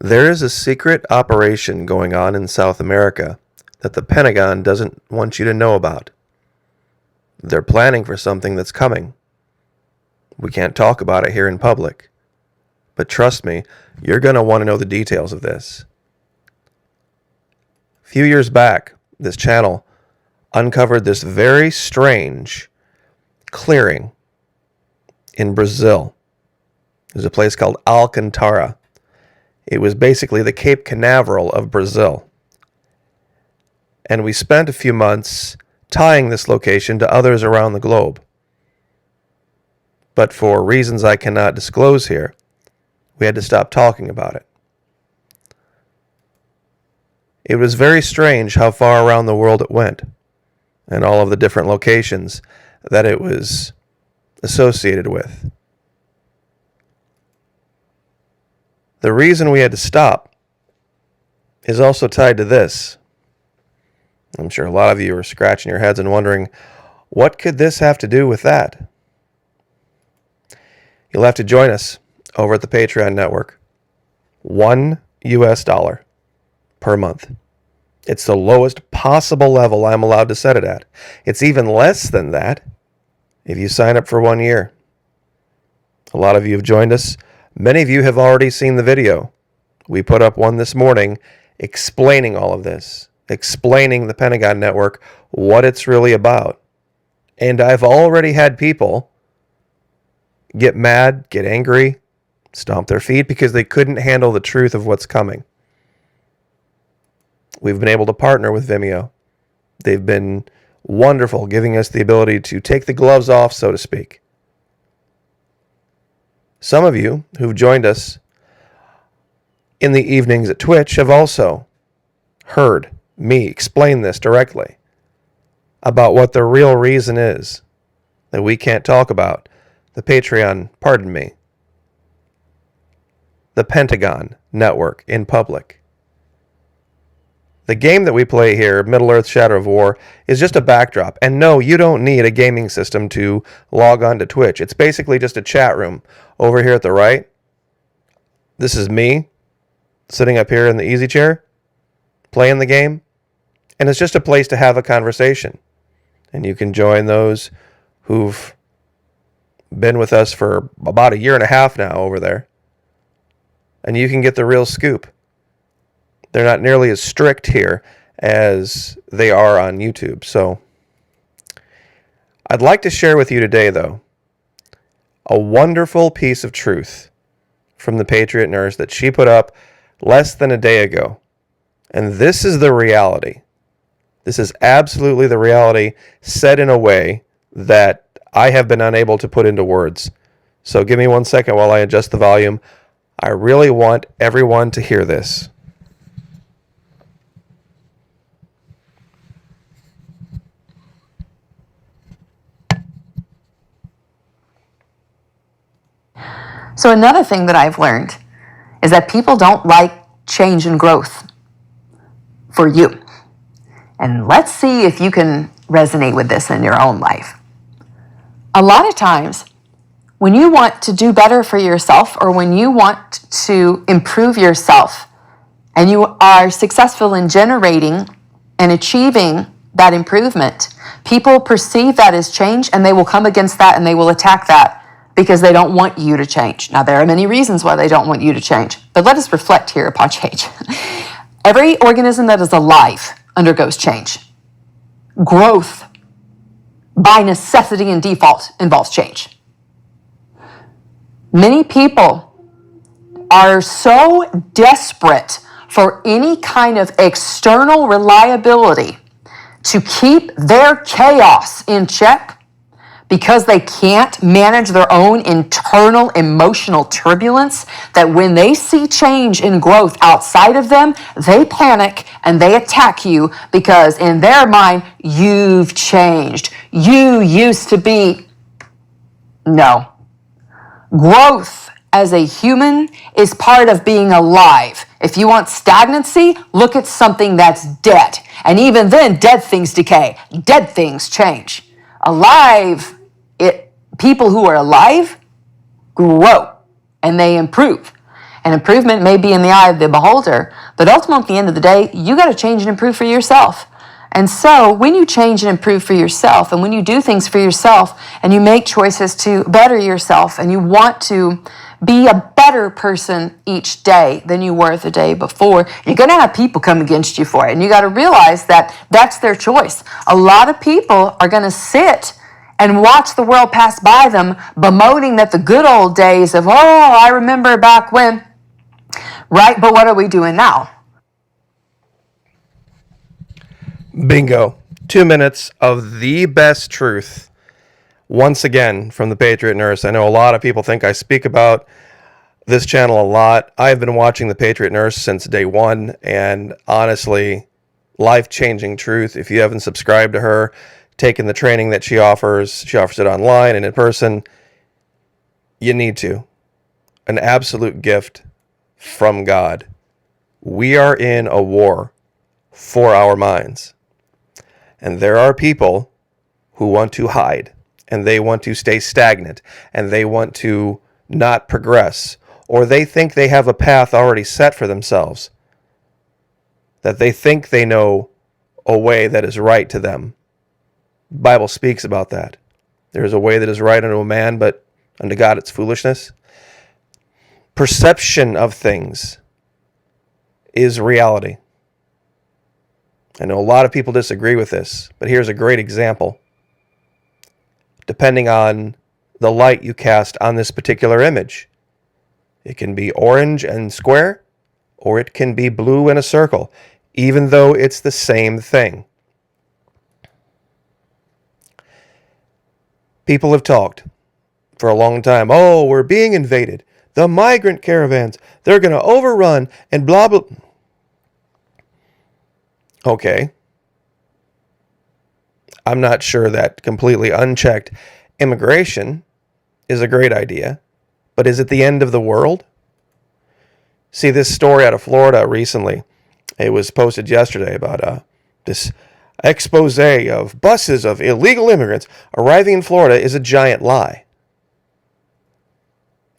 There is a secret operation going on in South America that the Pentagon doesn't want you to know about. They're planning for something that's coming. We can't talk about it here in public. But trust me, you're going to want to know the details of this. A few years back, this channel uncovered this very strange clearing in Brazil. There's a place called Alcantara. It was basically the Cape Canaveral of Brazil. And we spent a few months tying this location to others around the globe. But for reasons I cannot disclose here, we had to stop talking about it. It was very strange how far around the world it went, and all of the different locations that it was associated with. The reason we had to stop is also tied to this. I'm sure a lot of you are scratching your heads and wondering, what could this have to do with that? You'll have to join us over at the Patreon network. $1 per month. It's the lowest possible level I'm allowed to set it at. It's even less than that if you sign up for 1 year. A lot of you have joined us. Many of you have already seen the video. We put up one this morning explaining all of this, explaining the Pentagon network, what it's really about. And I've already had people get mad, get angry, stomp their feet because they couldn't handle the truth of what's coming. We've been able to partner with Vimeo. They've been wonderful, giving us the ability to take the gloves off, so to speak. Some of you who've joined us in the evenings at Twitch have also heard me explain this directly about what the real reason is that we can't talk about the Patreon, pardon me, the Pentagon network in public. The game that we play here, Middle-earth: Shadow of War, is just a backdrop. And no, you don't need a gaming system to log on to Twitch. It's basically just a chat room over here at the right. This is me sitting up here in the easy chair, playing the game. And it's just a place to have a conversation. And you can join those who've been with us for about 1.5 years now over there. And you can get the real scoop. They're not nearly as strict here as they are on YouTube. So I'd like to share with you today, though, a wonderful piece of truth from the Patriot Nurse that she put up less than a day ago. And this is the reality. This is absolutely the reality, said in a way that I have been unable to put into words. So give me 1 second while I adjust the volume. I really want everyone to hear this. So another thing that I've learned is that people don't like change and growth for you. And let's see if you can resonate with this in your own life. A lot of times, when you want to do better for yourself or when you want to improve yourself and you are successful in generating and achieving that improvement, people perceive that as change and they will come against that and they will attack that because they don't want you to change. Now, there are many reasons why they don't want you to change, but let us reflect here upon change. Every organism that is alive undergoes change. Growth, by necessity and default, involves change. Many people are so desperate for any kind of external reliability to keep their chaos in check because they can't manage their own internal emotional turbulence, that when they see change and growth outside of them, they panic and they attack you because in their mind, you've changed. You used to be. No. Growth as a human is part of being alive. If you want stagnancy, look at something that's dead. And even then, dead things decay. Dead things change. People who are alive grow and they improve. And improvement may be in the eye of the beholder, but ultimately at the end of the day, you got to change and improve for yourself. And so when you change and improve for yourself, and when you do things for yourself, and you make choices to better yourself, and you want to be a better person each day than you were the day before, you're going to have people come against you for it. And you got to realize that that's their choice. A lot of people are going to sit and watch the world pass by them, bemoaning that the good old days of, oh, I remember back when, right? But what are we doing now? Bingo. 2 minutes of the best truth. Once again, from the Patriot Nurse. I know a lot of people think I speak about this channel a lot. I've been watching the Patriot Nurse since day one, and honestly, life-changing truth. If you haven't subscribed to her, taken the training that she offers it online and in person, you need to. An absolute gift from God. We are in a war for our minds. And there are people who want to hide, and they want to stay stagnant, and they want to not progress, or they think they have a path already set for themselves, that they think they know a way that is right to them. The Bible speaks about that. There is a way that is right unto a man, but unto God it's foolishness. Perception of things is reality. I know a lot of people disagree with this, but here's a great example. Depending on the light you cast on this particular image, it can be orange and square, or it can be blue in a circle, even though it's the same thing. People have talked for a long time, oh, we're being invaded. The migrant caravans, they're going to overrun and blah, blah. Okay. I'm not sure that completely unchecked immigration is a great idea, but is it the end of the world? See, this story out of Florida recently, it was posted yesterday about this expose of buses of illegal immigrants arriving in Florida is a giant lie.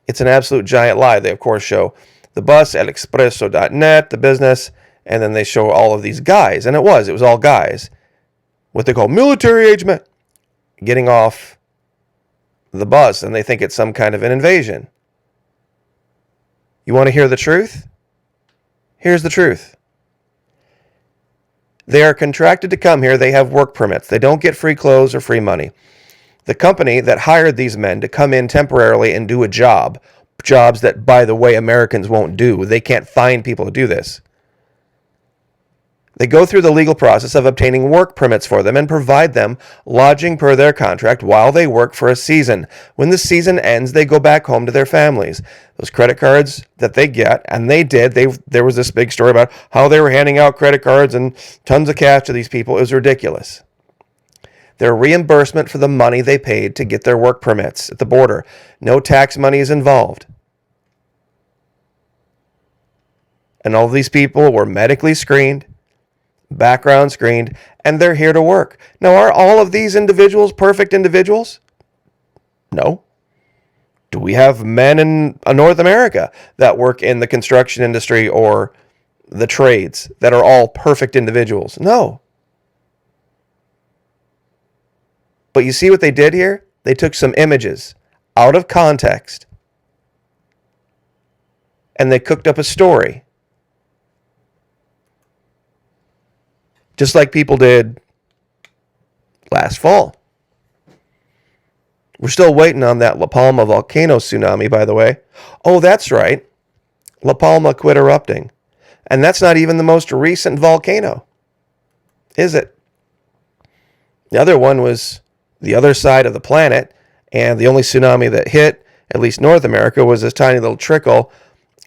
It's an absolute giant lie. They, of course, show the bus at expresso.net, the business, and then they show all of these guys, and it was all guys, what they call military-age men, getting off the bus, and they think it's some kind of an invasion. You want to hear the truth? Here's the truth. They are contracted to come here. They have work permits. They don't get free clothes or free money. The company that hired these men to come in temporarily and do a jobs that, by the way, Americans won't do. They can't find people to do this. They go through the legal process of obtaining work permits for them and provide them lodging per their contract while they work for a season. When the season ends, they go back home to their families. Those credit cards that they get, and they did, there was this big story about how they were handing out credit cards and tons of cash to these people. It was ridiculous. Their reimbursement for the money they paid to get their work permits at the border. No tax money is involved. And all of these people were medically screened, background screened, and they're here to work. Now, are all of these individuals perfect individuals? No. Do we have men in North America that work in the construction industry or the trades that are all perfect individuals? No. But you see what they did here? They took some images out of context and they cooked up a story. Just like people did last fall. We're still waiting on that La Palma volcano tsunami, by the way. Oh, that's right. La Palma quit erupting. And that's not even the most recent volcano, is it? The other one was the other side of the planet, and the only tsunami that hit, at least North America, was this tiny little trickle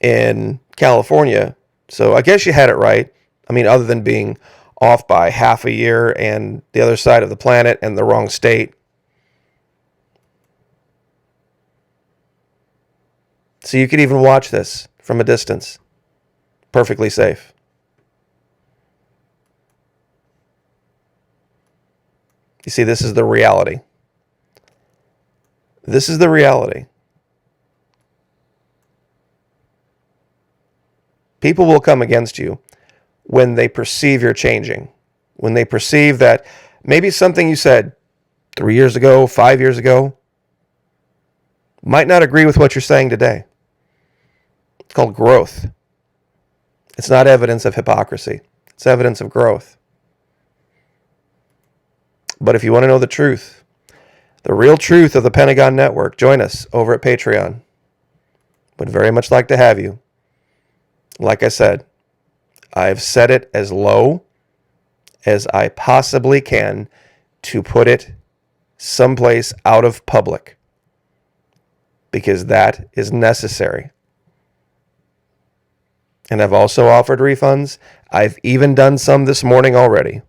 in California. So I guess you had it right. I mean, other than being off by half a year and the other side of the planet and the wrong state. So you could even watch this from a distance. Perfectly safe. You see, this is the reality. This is the reality. People will come against you when they perceive you're changing, when they perceive that maybe something you said 3 years ago, 5 years ago, might not agree with what you're saying today. It's called growth. It's not evidence of hypocrisy. It's evidence of growth. But if you want to know the truth, the real truth of the Pentagon Network, join us over at Patreon. Would very much like to have you. Like I said, I've set it as low as I possibly can to put it someplace out of public, because that is necessary. And I've also offered refunds. I've even done some this morning already,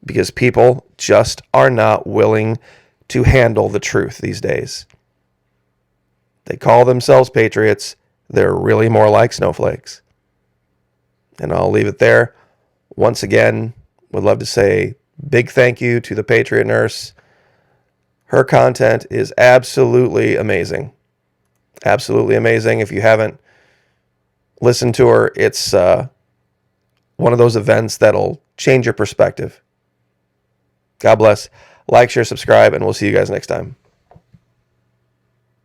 because people just are not willing to handle the truth these days. They call themselves patriots. They're really more like snowflakes. And I'll leave it there. Once again, would love to say big thank you to the Patriot Nurse. Her content is absolutely amazing. Absolutely amazing. If you haven't listened to her, it's one of those events that'll change your perspective. God bless. Like, share, subscribe, and we'll see you guys next time.